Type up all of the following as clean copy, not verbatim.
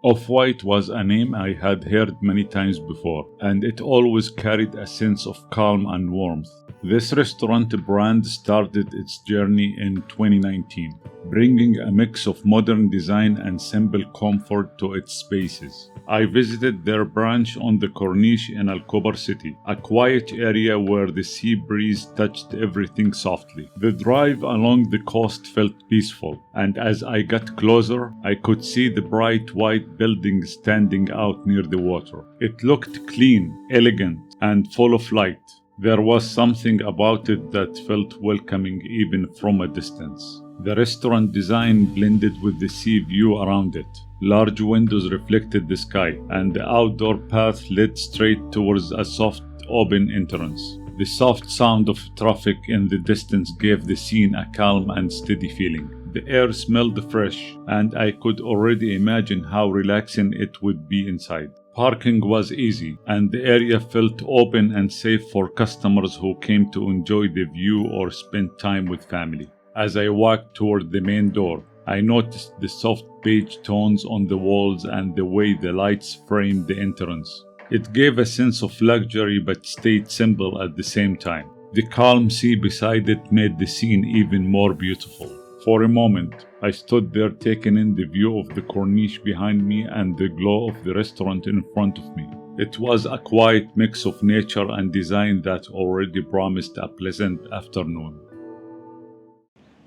Off-White was a name I had heard many times before, and it always carried a sense of calm and warmth. This restaurant brand started its journey in 2019, bringing a mix of modern design and simple comfort to its spaces. I visited their branch on the Corniche in Khobar city, a quiet area where the sea breeze touched everything softly. The drive along the coast felt peaceful, and as I got closer, I could see the bright white building standing out near the water. It looked clean, elegant, and full of light. There was something about it that felt welcoming even from a distance. The restaurant design blended with the sea view around it. Large windows reflected the sky, and the outdoor path led straight towards a soft, open entrance. The soft sound of traffic in the distance gave the scene a calm and steady feeling. The air smelled fresh, and I could already imagine how relaxing it would be inside. Parking was easy, and the area felt open and safe for customers who came to enjoy the view or spend time with family. As I walked toward the main door, I noticed the soft beige tones on the walls and the way the lights framed the entrance. It gave a sense of luxury but stayed simple at the same time. The calm sea beside it made the scene even more beautiful. For a moment, I stood there taking in the view of the Corniche behind me and the glow of the restaurant in front of me. It was a quiet mix of nature and design that already promised a pleasant afternoon.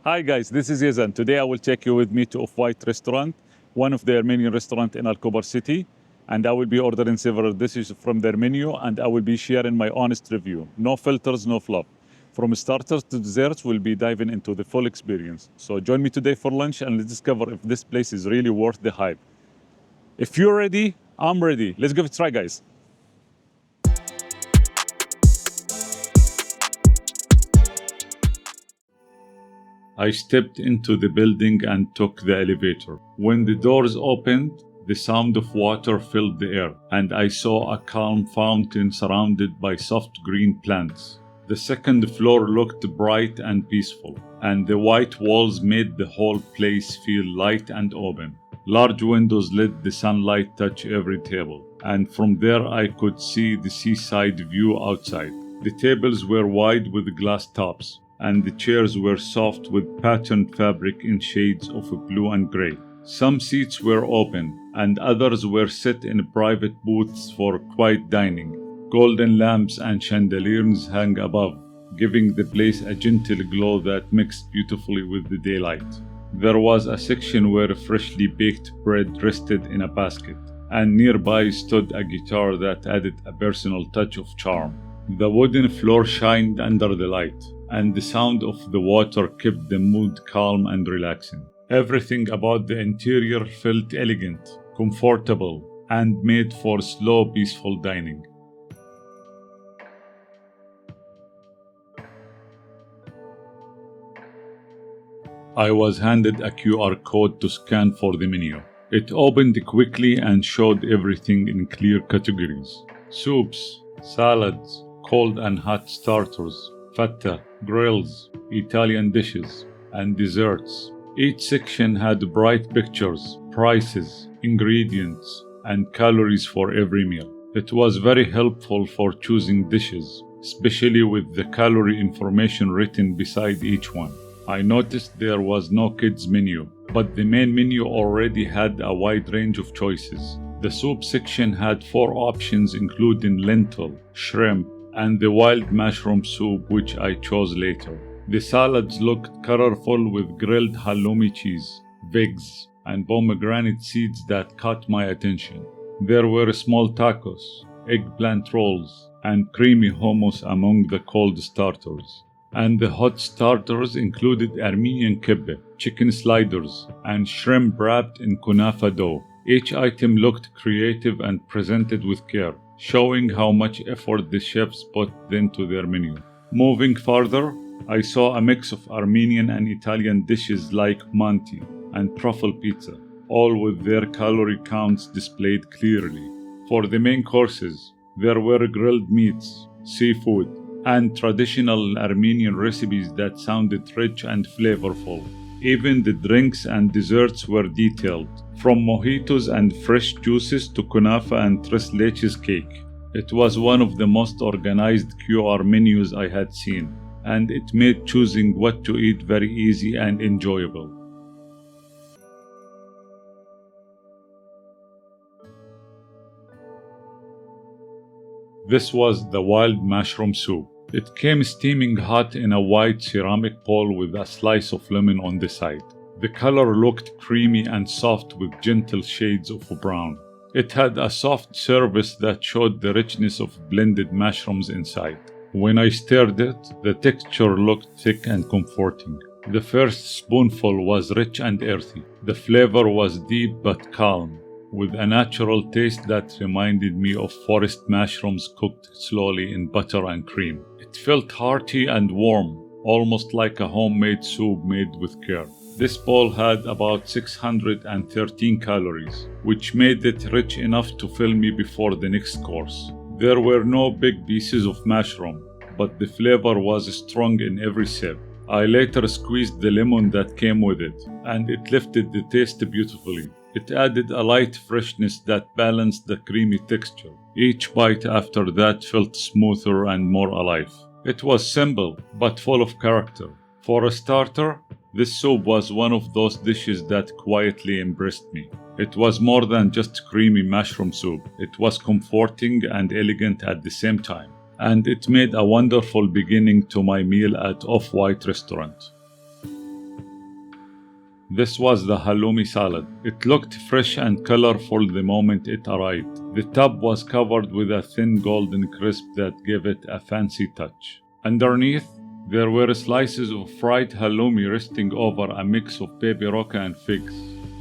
Hi guys, this is Yazan. Today I will take you with me to Off-White restaurant, one of the Armenian restaurants in Khobar city, and I will be ordering several dishes from their menu, and I will be sharing my honest review. No filters, no fluff. From starters to desserts, we'll be diving into the full experience. So join me today for lunch and let's discover if this place is really worth the hype. If you're ready, I'm ready. Let's give it a try, guys. I stepped into the building and took the elevator. When the doors opened, the sound of water filled the air, and I saw a calm fountain surrounded by soft green plants. The second floor looked bright and peaceful, and the white walls made the whole place feel light and open. Large windows let the sunlight touch every table, and from there I could see the seaside view outside. The tables were wide with glass tops, and the chairs were soft with patterned fabric in shades of blue and gray. Some seats were open, and others were set in private booths for quiet dining. Golden lamps and chandeliers hung above, giving the place a gentle glow that mixed beautifully with the daylight. There was a section where freshly baked bread rested in a basket, and nearby stood a guitar that added a personal touch of charm. The wooden floor shined under the light, and the sound of the water kept the mood calm and relaxing. Everything about the interior felt elegant, comfortable, and made for slow, peaceful dining. I was handed a QR code to scan for the menu. It opened quickly and showed everything in clear categories: soups, salads, cold and hot starters, fatta, grills, Italian dishes, and desserts. Each section had bright pictures, prices, ingredients, and calories for every meal. It was very helpful for choosing dishes, especially with the calorie information written beside each one. I noticed there was no kids menu, but the main menu already had a wide range of choices. The soup section had 4 options including lentil, shrimp, and the wild mushroom soup, which I chose later. The salads looked colorful with grilled halloumi cheese, figs, and pomegranate seeds that caught my attention. There were small tacos, eggplant rolls, and creamy hummus among the cold starters. And the hot starters included Armenian Kibbeh, chicken sliders, and shrimp wrapped in kunafa dough. Each item looked creative and presented with care, showing how much effort the chefs put into their menu. Moving further, I saw a mix of Armenian and Italian dishes like Manti and truffle pizza, all with their calorie counts displayed clearly. For the main courses, there were grilled meats, seafood, and traditional Armenian recipes that sounded rich and flavorful. Even the drinks and desserts were detailed, from mojitos and fresh juices to kunafa and tres leches cake. It was one of the most organized QR menus I had seen, and it made choosing what to eat very easy and enjoyable. This was the wild mushroom soup. It came steaming hot in a white ceramic bowl with a slice of lemon on the side. The color looked creamy and soft with gentle shades of brown. It had a soft surface that showed the richness of blended mushrooms inside. When I stirred it, the texture looked thick and comforting. The first spoonful was rich and earthy. The flavor was deep but calm, with a natural taste that reminded me of forest mushrooms cooked slowly in butter and cream. It felt hearty and warm, almost like a homemade soup made with care. This bowl had about 613 calories, which made it rich enough to fill me before the next course. There were no big pieces of mushroom, but the flavor was strong in every sip. I later squeezed the lemon that came with it, and it lifted the taste beautifully. It added a light freshness that balanced the creamy texture. Each bite after that felt smoother and more alive. It was simple, but full of character. For a starter, this soup was one of those dishes that quietly impressed me. It was more than just creamy mushroom soup. It was comforting and elegant at the same time, and it made a wonderful beginning to my meal at Off-White restaurant. This was the halloumi salad. It looked fresh and colorful the moment it arrived. The top was covered with a thin golden crisp that gave it a fancy touch. Underneath, there were slices of fried halloumi resting over a mix of baby roca and figs.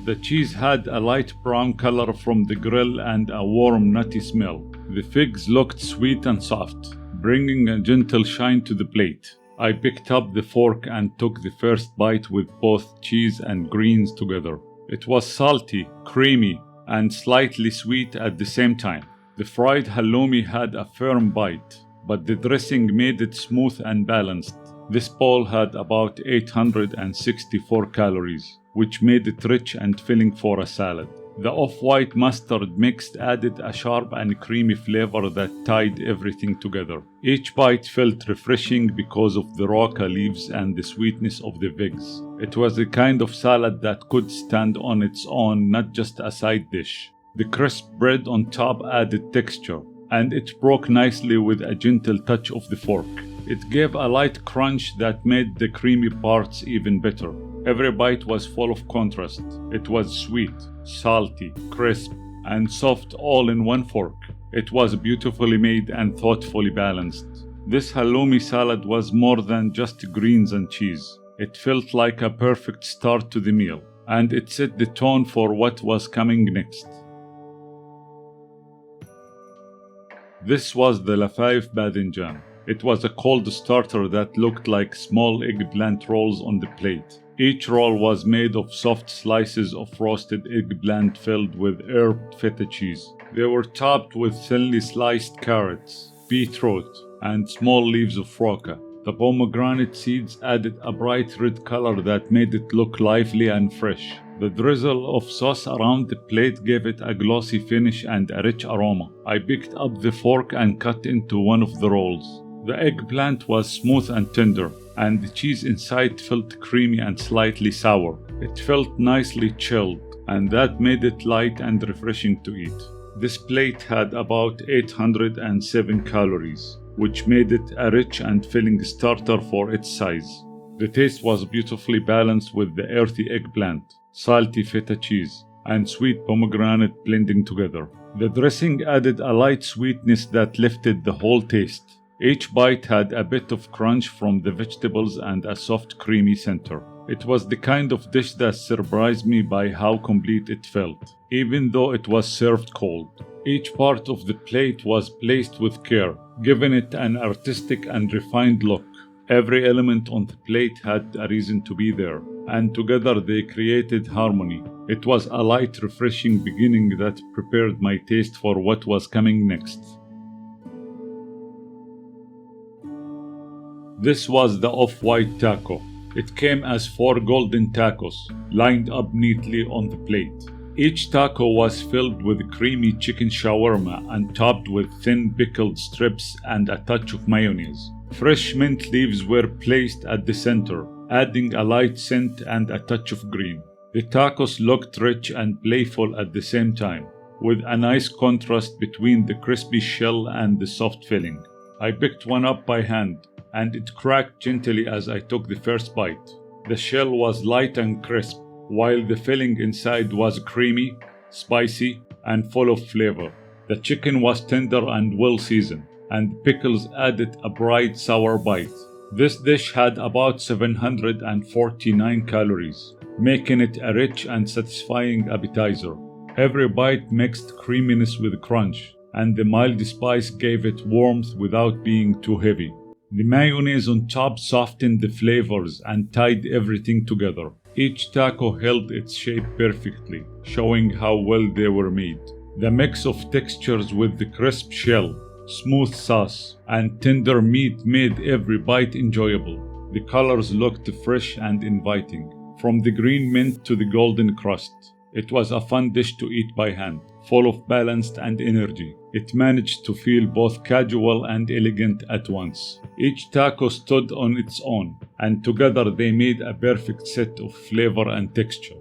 The cheese had a light brown color from the grill and a warm nutty smell. The figs looked sweet and soft, bringing a gentle shine to the plate. I picked up the fork and took the first bite with both cheese and greens together. It was salty, creamy, and slightly sweet at the same time. The fried halloumi had a firm bite, but the dressing made it smooth and balanced. This bowl had about 864 calories, which made it rich and filling for a salad. The off-white mustard mix added a sharp and creamy flavor that tied everything together. Each bite felt refreshing because of the roca leaves and the sweetness of the figs. It was a kind of salad that could stand on its own, not just a side dish. The crisp bread on top added texture, and it broke nicely with a gentle touch of the fork. It gave a light crunch that made the creamy parts even better. Every bite was full of contrast. It was sweet, salty, crisp, and soft all in one fork. It was beautifully made and thoughtfully balanced. This halloumi salad was more than just greens and cheese. It felt like a perfect start to the meal, and it set the tone for what was coming next. This was the Lafaif Badinjan. It was a cold starter that looked like small eggplant rolls on the plate. Each roll was made of soft slices of roasted eggplant filled with herb feta cheese. They were topped with thinly sliced carrots, beetroot, and small leaves of roca. The pomegranate seeds added a bright red color that made it look lively and fresh. The drizzle of sauce around the plate gave it a glossy finish and a rich aroma. I picked up the fork and cut into one of the rolls. The eggplant was smooth and tender, and the cheese inside felt creamy and slightly sour. It felt nicely chilled, and that made it light and refreshing to eat. This plate had about 807 calories, which made it a rich and filling starter for its size. The taste was beautifully balanced with the earthy eggplant, salty feta cheese, and sweet pomegranate blending together. The dressing added a light sweetness that lifted the whole taste. Each bite had a bit of crunch from the vegetables and a soft creamy center. It was the kind of dish that surprised me by how complete it felt, even though it was served cold. Each part of the plate was placed with care, giving it an artistic and refined look. Every element on the plate had a reason to be there, and together they created harmony. It was a light, refreshing beginning that prepared my taste for what was coming next. This was the off-white taco. It came as 4 golden tacos, lined up neatly on the plate. Each taco was filled with creamy chicken shawarma and topped with thin pickled strips and a touch of mayonnaise. Fresh mint leaves were placed at the center, adding a light scent and a touch of green. The tacos looked rich and playful at the same time, with a nice contrast between the crispy shell and the soft filling. I picked one up by hand, and it cracked gently as I took the first bite. The shell was light and crisp, while the filling inside was creamy, spicy, and full of flavor. The chicken was tender and well seasoned, and pickles added a bright sour bite. This dish had about 749 calories, making it a rich and satisfying appetizer. Every bite mixed creaminess with crunch, and the mild spice gave it warmth without being too heavy. The mayonnaise on top softened the flavors and tied everything together. Each taco held its shape perfectly, showing how well they were made. The mix of textures with the crisp shell, smooth sauce, and tender meat made every bite enjoyable. The colors looked fresh and inviting, from the green mint to the golden crust. It was a fun dish to eat by hand, full of balance and energy. It managed to feel both casual and elegant at once. Each taco stood on its own, and together they made a perfect set of flavor and texture.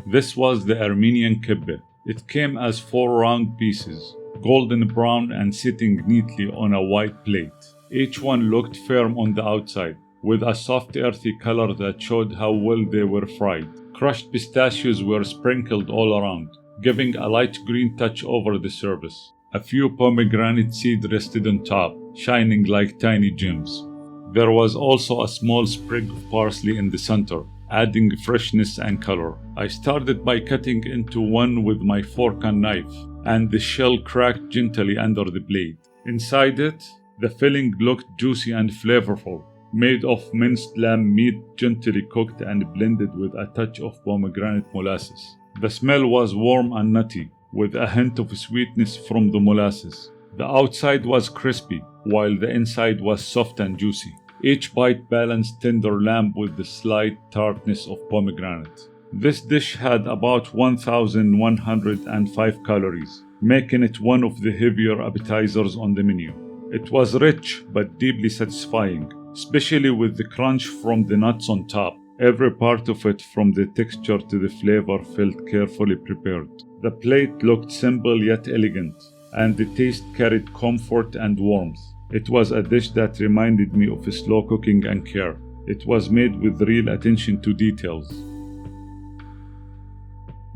This was the Armenian Kibbeh. It came as 4 round pieces, golden brown and sitting neatly on a white plate. Each one looked firm on the outside, with a soft earthy color that showed how well they were fried. Crushed pistachios were sprinkled all around, giving a light green touch over the surface. A few pomegranate seeds rested on top, shining like tiny gems. There was also a small sprig of parsley in the center, adding freshness and color. I started by cutting into one with my fork and knife, and the shell cracked gently under the blade. Inside it, the filling looked juicy and flavorful, made of minced lamb meat gently cooked and blended with a touch of pomegranate molasses. The smell was warm and nutty, with a hint of sweetness from the molasses. The outside was crispy, while the inside was soft and juicy. Each bite balanced tender lamb with the slight tartness of pomegranate. This dish had about 1,105 calories, making it one of the heavier appetizers on the menu. It was rich but deeply satisfying, especially with the crunch from the nuts on top. Every part of it, from the texture to the flavor, felt carefully prepared. The plate looked simple yet elegant, and the taste carried comfort and warmth. It was a dish that reminded me of slow cooking and care. It was made with real attention to details.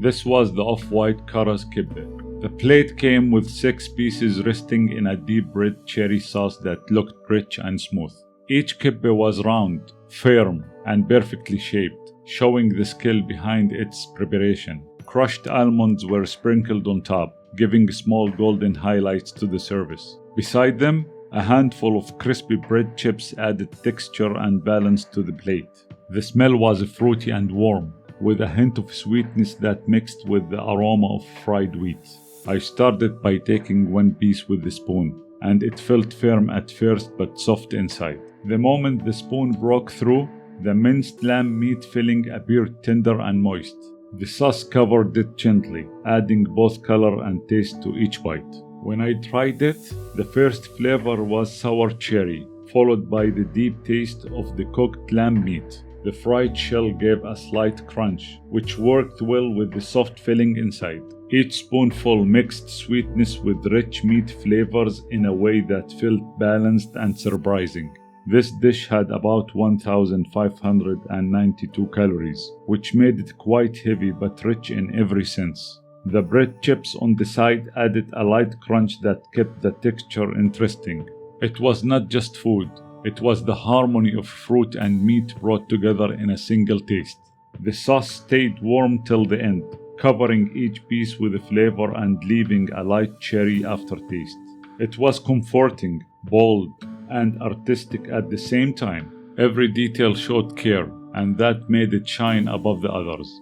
This was the off-white Karaz Kibbeh. The plate came with 6 pieces resting in a deep red cherry sauce that looked rich and smooth. Each kibbeh was round, firm, and perfectly shaped, showing the skill behind its preparation. Crushed almonds were sprinkled on top, giving small golden highlights to the service. Beside them, a handful of crispy bread chips added texture and balance to the plate. The smell was fruity and warm, with a hint of sweetness that mixed with the aroma of fried wheat. I started by taking one piece with the spoon, and it felt firm at first but soft inside. The moment the spoon broke through, the minced lamb meat filling appeared tender and moist. The sauce covered it gently, adding both color and taste to each bite. When I tried it, the first flavor was sour cherry, followed by the deep taste of the cooked lamb meat. The fried shell gave a slight crunch, which worked well with the soft filling inside. Each spoonful mixed sweetness with rich meat flavors in a way that felt balanced and surprising. This dish had about 1,592 calories, which made it quite heavy but rich in every sense. The bread chips on the side added a light crunch that kept the texture interesting. It was not just food, it was the harmony of fruit and meat brought together in a single taste. The sauce stayed warm till the end, covering each piece with flavor and leaving a light cherry aftertaste. It was comforting, bold, and artistic at the same time. Every detail showed care, and that made it shine above the others.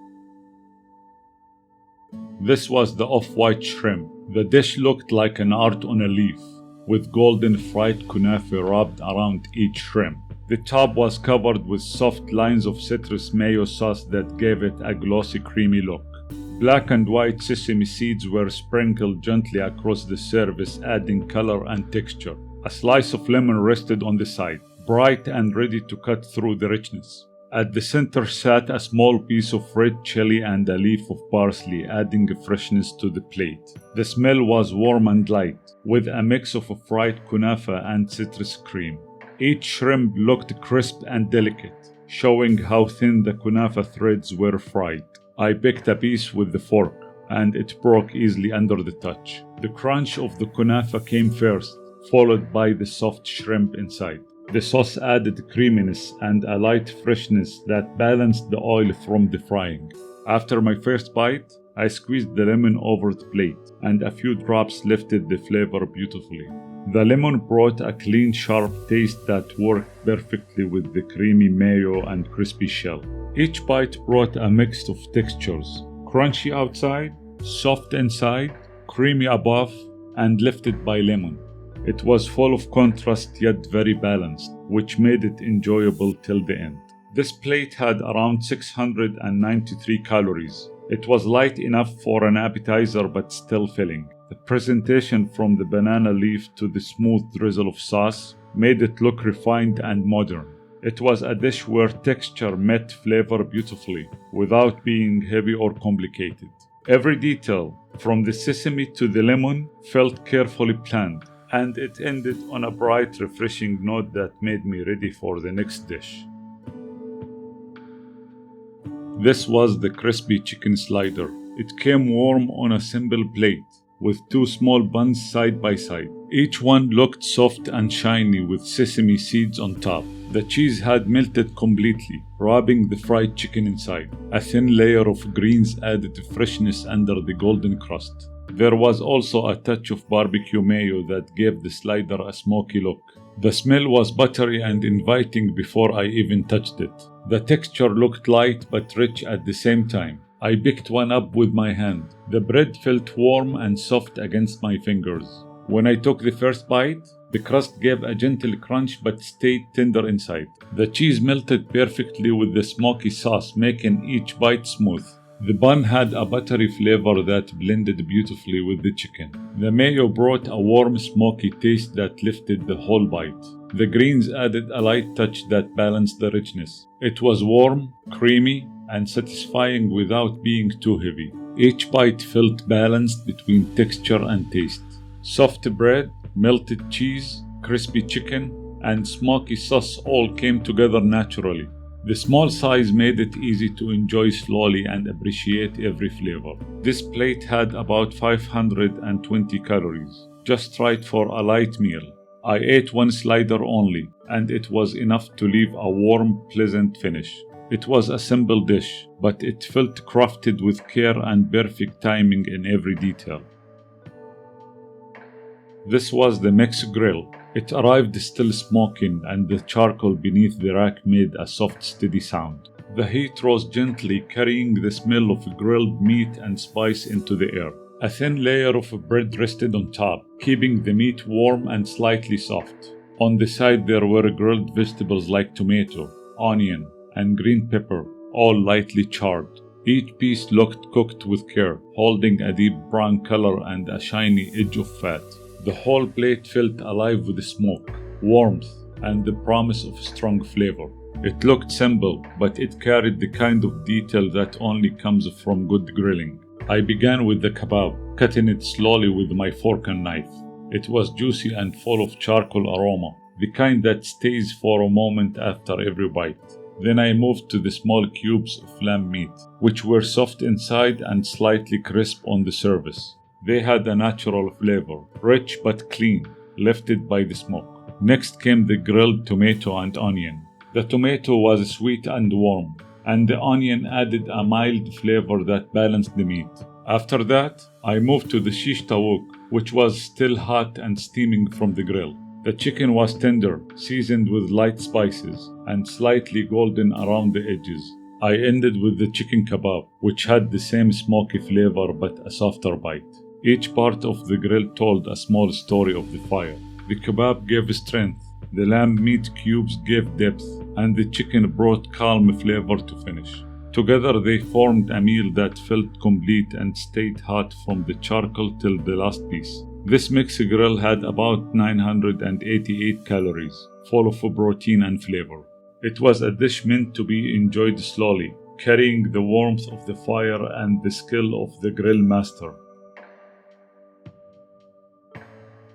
This was the off-white shrimp. The dish looked like an art on a leaf, with golden fried kunafa wrapped around each shrimp. The top was covered with soft lines of citrus mayo sauce that gave it a glossy, creamy look. Black and white sesame seeds were sprinkled gently across the surface, adding color and texture. A slice of lemon rested on the side, bright and ready to cut through the richness. At the center sat a small piece of red chili and a leaf of parsley, adding freshness to the plate. The smell was warm and light, with a mix of fried kunafa and citrus cream. Each shrimp looked crisp and delicate, showing how thin the kunafa threads were fried. I picked a piece with the fork, and it broke easily under the touch. The crunch of the kunafa came first, followed by the soft shrimp inside. The sauce added creaminess and a light freshness that balanced the oil from the frying. After my first bite, I squeezed the lemon over the plate, and a few drops lifted the flavor beautifully. The lemon brought a clean, sharp taste that worked perfectly with the creamy mayo and crispy shell. Each bite brought a mix of textures: crunchy outside, soft inside, creamy above, and lifted by lemon. It was full of contrast yet very balanced, which made it enjoyable till the end. This plate had around 693 calories. It was light enough for an appetizer but still filling. The presentation, from the banana leaf to the smooth drizzle of sauce, made it look refined and modern. It was a dish where texture met flavor beautifully, without being heavy or complicated. Every detail, from the sesame to the lemon, felt carefully planned, and it ended on a bright, refreshing note that made me ready for the next dish. This was the crispy chicken slider. It came warm on a simple plate, with two small buns side by side. Each one looked soft and shiny with sesame seeds on top. The cheese had melted completely, wrapping the fried chicken inside. A thin layer of greens added freshness under the golden crust. There was also a touch of barbecue mayo that gave the slider a smoky look. The smell was buttery and inviting before I even touched it. The texture looked light but rich at the same time. I picked one up with my hand. The bread felt warm and soft against my fingers. When I took the first bite, the crust gave a gentle crunch but stayed tender inside. The cheese melted perfectly with the smoky sauce, making each bite smooth. The bun had a buttery flavor that blended beautifully with the chicken. The mayo brought a warm, smoky taste that lifted the whole bite. The greens added a light touch that balanced the richness. It was warm, creamy, and satisfying without being too heavy. Each bite felt balanced between texture and taste. Soft bread, melted cheese, crispy chicken, and smoky sauce all came together naturally. The small size made it easy to enjoy slowly and appreciate every flavor. This plate had about 520 calories, just right for a light meal. I ate one slider only, and it was enough to leave a warm, pleasant finish. It was a simple dish, but it felt crafted with care and perfect timing in every detail. This was the mix grill. It arrived still smoking, and the charcoal beneath the rack made a soft, steady sound. The heat rose gently, carrying the smell of grilled meat and spice into the air. A thin layer of bread rested on top, keeping the meat warm and slightly soft. On the side there were grilled vegetables like tomato, onion, and green pepper, all lightly charred. Each piece looked cooked with care, holding a deep brown color and a shiny edge of fat. The whole plate felt alive with smoke, warmth, and the promise of strong flavor. It looked simple, but it carried the kind of detail that only comes from good grilling. I began with the kebab, cutting it slowly with my fork and knife. It was juicy and full of charcoal aroma, the kind that stays for a moment after every bite. Then I moved to the small cubes of lamb meat, which were soft inside and slightly crisp on the surface. They had a natural flavor, rich but clean, lifted by the smoke. Next came the grilled tomato and onion. The tomato was sweet and warm, and the onion added a mild flavor that balanced the meat. After that, I moved to the shish tawuk, which was still hot and steaming from the grill. The chicken was tender, seasoned with light spices, and slightly golden around the edges. I ended with the chicken kebab, which had the same smoky flavor but a softer bite. Each part of the grill told a small story of the fire. The kebab gave strength, The lamb meat cubes gave depth, and the chicken brought calm flavor to finish. Together they formed a meal that felt complete and stayed hot from the charcoal till the last piece. This mixed grill had about 988 calories, full of protein and flavor. It was a dish meant to be enjoyed slowly, carrying the warmth of the fire and the skill of the grill master.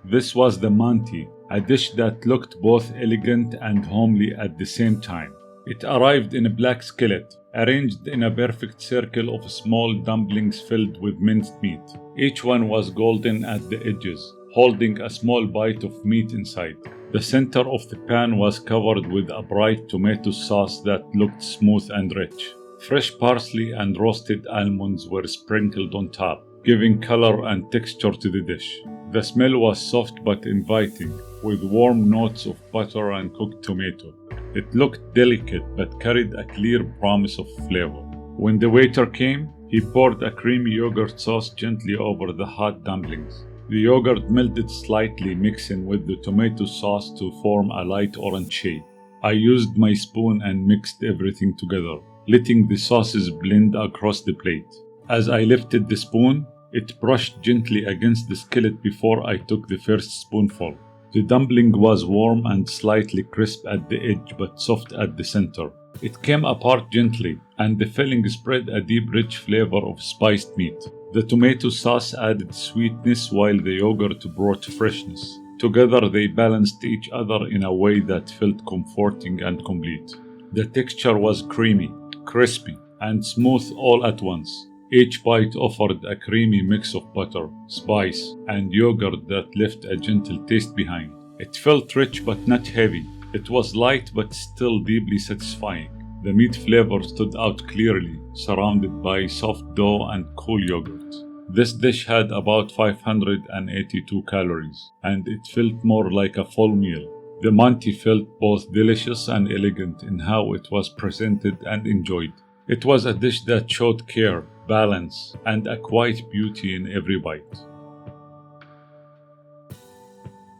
This was the Manti, a dish that looked both elegant and homely at the same time. It arrived in a black skillet, arranged in a perfect circle of small dumplings filled with minced meat. Each one was golden at the edges, holding a small bite of meat inside. The center of the pan was covered with a bright tomato sauce that looked smooth and rich. Fresh parsley and roasted almonds were sprinkled on top, giving color and texture to the dish. The smell was soft but inviting, with warm notes of butter and cooked tomato. It looked delicate but carried a clear promise of flavor. When the waiter came, he poured a creamy yogurt sauce gently over the hot dumplings. The yogurt melted slightly, mixing with the tomato sauce to form a light orange shade. I used my spoon and mixed everything together, letting the sauces blend across the plate. As I lifted the spoon, it brushed gently against the skillet before I took the first spoonful. The dumpling was warm and slightly crisp at the edge but soft at the center. It came apart gently, and the filling spread a deep, rich flavor of spiced meat. The tomato sauce added sweetness while the yogurt brought freshness. Together they balanced each other in a way that felt comforting and complete. The texture was creamy, crispy, and smooth all at once. Each bite offered a creamy mix of butter, spice, and yogurt that left a gentle taste behind. It felt rich but not heavy. It was light but still deeply satisfying. The meat flavor stood out clearly, surrounded by soft dough and cool yogurt. This dish had about 582 calories, and it felt more like a full meal. The Manti felt both delicious and elegant in how it was presented and enjoyed. It was a dish that showed care, balance, and a quiet beauty in every bite.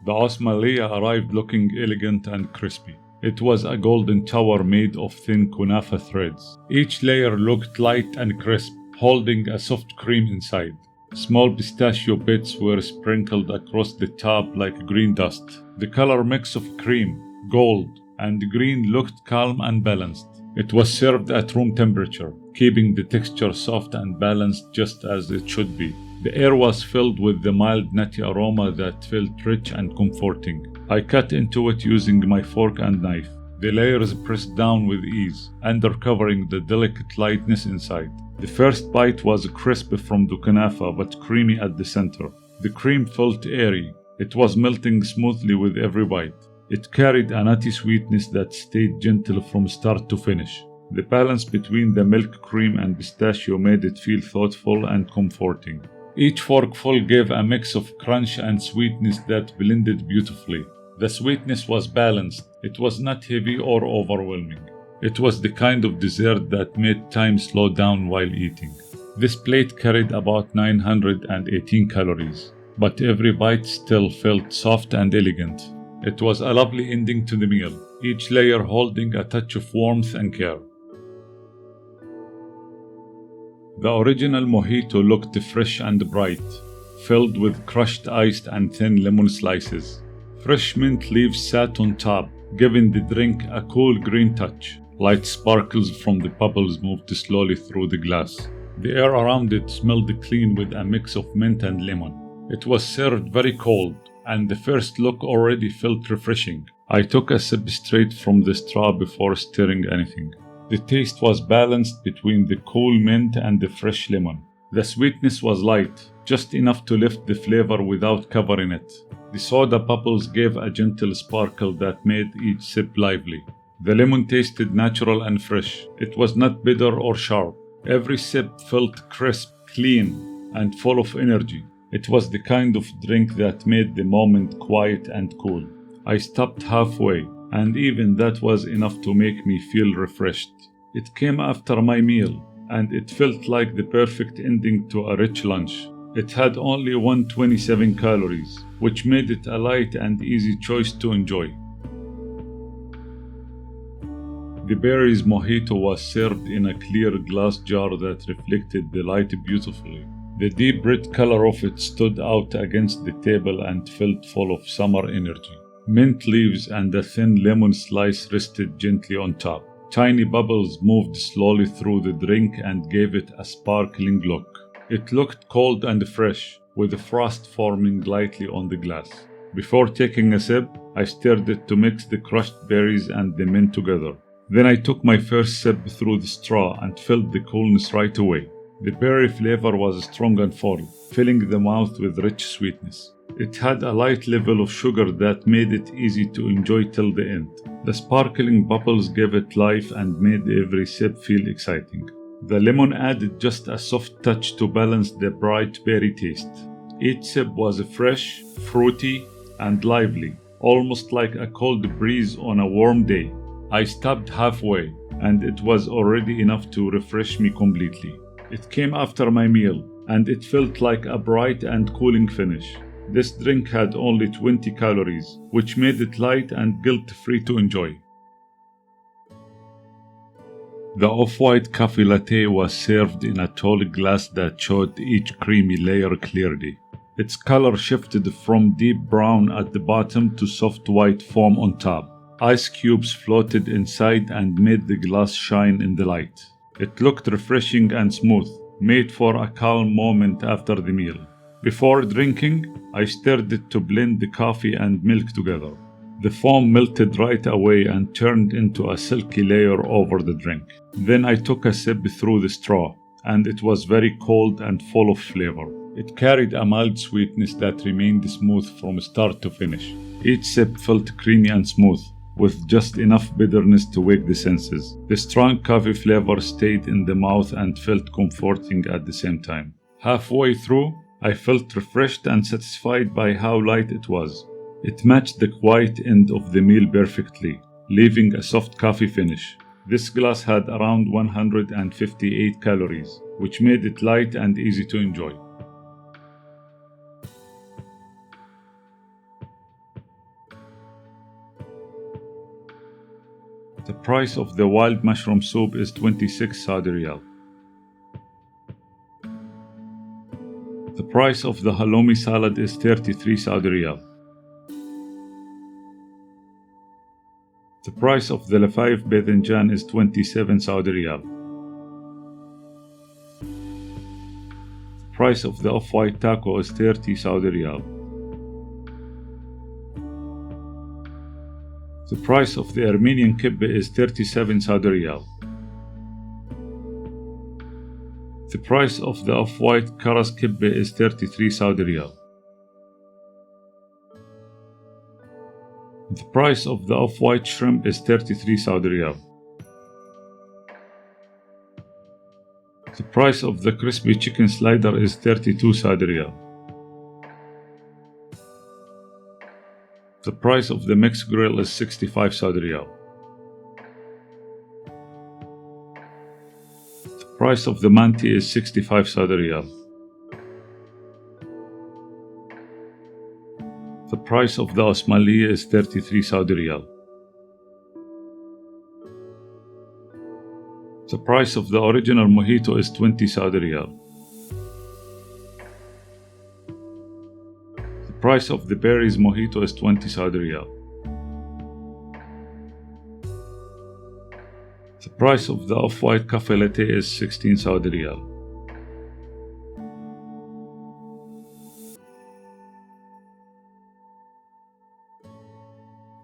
The osmaliya arrived looking elegant and crispy. It was a golden tower made of thin kunafa threads. Each layer looked light and crisp, holding a soft cream inside. Small pistachio bits were sprinkled across the top like green dust. The color mix of cream, gold, and green looked calm and balanced. It was served at room temperature, keeping the texture soft and balanced just as it should be. The air was filled with the mild nutty aroma that felt rich and comforting. I cut into it using my fork and knife. The layers pressed down with ease, undercovering the delicate lightness inside. The first bite was crisp from the kunafa but creamy at the center. The cream felt airy. It was melting smoothly with every bite. It carried a nutty sweetness that stayed gentle from start to finish. The balance between the milk cream and pistachio made it feel thoughtful and comforting. Each forkful gave a mix of crunch and sweetness that blended beautifully. The sweetness was balanced. It was not heavy or overwhelming. It was the kind of dessert that made time slow down while eating. This plate carried about 918 calories, but every bite still felt soft and elegant. It was a lovely ending to the meal, each layer holding a touch of warmth and care. The original mojito looked fresh and bright, filled with crushed ice and thin lemon slices. Fresh mint leaves sat on top, giving the drink a cool green touch. Light sparkles from the bubbles moved slowly through the glass. The air around it smelled clean with a mix of mint and lemon. It was served very cold, and the first look already felt refreshing. I took a sip straight from the straw before stirring anything. The taste was balanced between the cool mint and the fresh lemon. The sweetness was light, just enough to lift the flavor without covering it. The soda bubbles gave a gentle sparkle that made each sip lively. The lemon tasted natural and fresh. It was not bitter or sharp. Every sip felt crisp, clean, and full of energy. It was the kind of drink that made the moment quiet and cool. I stopped halfway, and even that was enough to make me feel refreshed. It came after my meal, and it felt like the perfect ending to a rich lunch. It had only 127 calories, which made it a light and easy choice to enjoy. The berries mojito was served in a clear glass jar that reflected the light beautifully. The deep red color of it stood out against the table and felt full of summer energy. Mint leaves and a thin lemon slice rested gently on top. Tiny bubbles moved slowly through the drink and gave it a sparkling look. It looked cold and fresh, with the frost forming lightly on the glass. Before taking a sip, I stirred it to mix the crushed berries and the mint together. Then I took my first sip through the straw and felt the coolness right away. The berry flavor was strong and full, filling the mouth with rich sweetness. It had a light level of sugar that made it easy to enjoy till the end. The sparkling bubbles gave it life and made every sip feel exciting. The lemon added just a soft touch to balance the bright berry taste. Each sip was fresh, fruity, and lively, almost like a cold breeze on a warm day. I stopped halfway, and it was already enough to refresh me completely. It came after my meal, and it felt like a bright and cooling finish. This drink had only 20 calories, which made it light and guilt-free to enjoy. The off-white coffee latte was served in a tall glass that showed each creamy layer clearly. Its color shifted from deep brown at the bottom to soft white foam on top. Ice cubes floated inside and made the glass shine in the light. It looked refreshing and smooth, made for a calm moment after the meal. Before drinking, I stirred it to blend the coffee and milk together. The foam melted right away and turned into a silky layer over the drink. Then I took a sip through the straw, and it was very cold and full of flavor. It carried a mild sweetness that remained smooth from start to finish. Each sip felt creamy and smooth, with just enough bitterness to wake the senses. The strong coffee flavor stayed in the mouth and felt comforting at the same time. Halfway through, I felt refreshed and satisfied by how light it was. It matched the quiet end of the meal perfectly, leaving a soft coffee finish. This glass had around 158 calories, which made it light and easy to enjoy. The price of the wild mushroom soup is 26 Saudi riyal. The price of the halloumi salad is 33 Saudi riyal. The price of the lafaif Bethenjan is 27 Saudi riyal. The price of the off-white taco is 30 Saudi riyal. The price of the Armenian Kibbeh is 37 Saudi riyal. The price of the off-white Karaz Kibbeh is 33 Saudi riyal. The price of the off-white shrimp is 33 Saudi riyal. The price of the crispy chicken slider is 32 Saudi riyal. The price of the mixed grill is 65 Saudi riyal. The price of the Manti is 65 Saudi riyal. The price of the Osmaliya is 33 Saudi riyal. The price of the original mojito is 20 Saudi riyal. The price of the berries mojito is 20 Saudi riyal. The price of the off-white cafe latte is 16 Saudi riyal.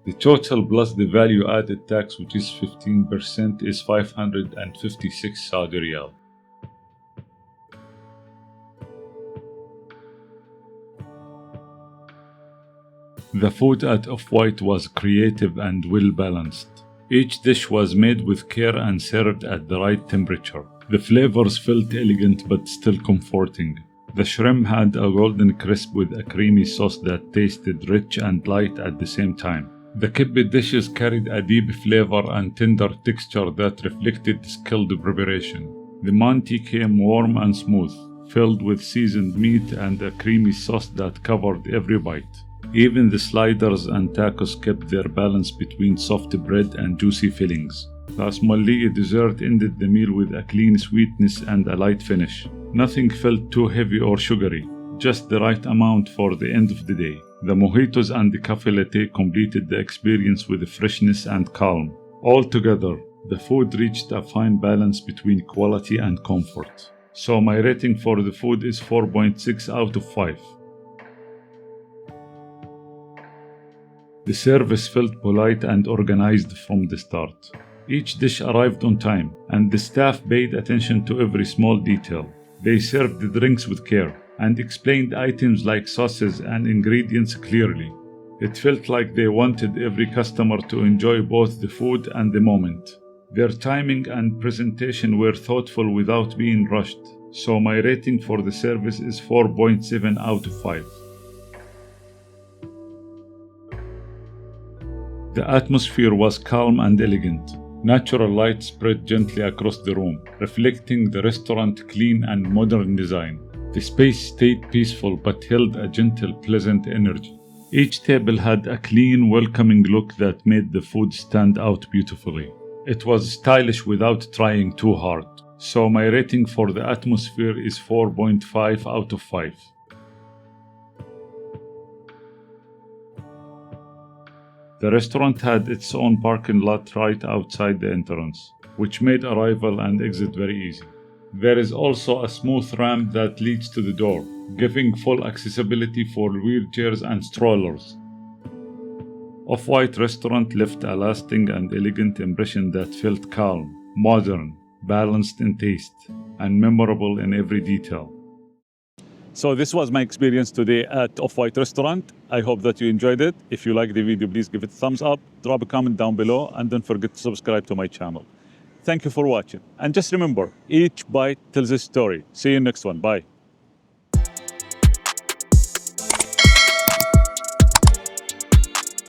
The total plus the value added tax, which is 15%, is 556 Saudi riyal. The food at Off-White was creative and well balanced. Each dish was made with care and served at the right temperature. The flavors felt elegant but still comforting. The shrimp had a golden crisp with a creamy sauce that tasted rich and light at the same time. The kibbeh dishes carried a deep flavor and tender texture that reflected skilled preparation. The Manti came warm and smooth, filled with seasoned meat and a creamy sauce that covered every bite. Even the sliders and tacos kept their balance between soft bread and juicy fillings. The Asmali dessert ended the meal with a clean sweetness and a light finish. Nothing felt too heavy or sugary, just the right amount for the end of the day. The mojitos and the cafe latte completed the experience with freshness and calm. Altogether, the food reached a fine balance between quality and comfort. So my rating for the food is 4.6 out of 5. The service felt polite and organized from the start. Each dish arrived on time, and the staff paid attention to every small detail. They served the drinks with care and explained items like sauces and ingredients clearly. It felt like they wanted every customer to enjoy both the food and the moment. Their timing and presentation were thoughtful without being rushed, so my rating for the service is 4.7 out of 5. The atmosphere was calm and elegant. Natural light spread gently across the room, reflecting the restaurant's clean and modern design. The space stayed peaceful but held a gentle, pleasant energy. Each table had a clean, welcoming look that made the food stand out beautifully. It was stylish without trying too hard, so my rating for the atmosphere is 4.5 out of 5. The restaurant had its own parking lot right outside the entrance, which made arrival and exit very easy. There is also a smooth ramp that leads to the door, giving full accessibility for wheelchairs and strollers. Off-White restaurant left a lasting and elegant impression that felt calm, modern, balanced in taste, and memorable in every detail. So this was my experience today at Off-White Restaurant. I hope that you enjoyed it. If you liked the video, please give it a thumbs up, drop a comment down below, and don't forget to subscribe to my channel. Thank you for watching. And just remember, each bite tells a story. See you next one. Bye.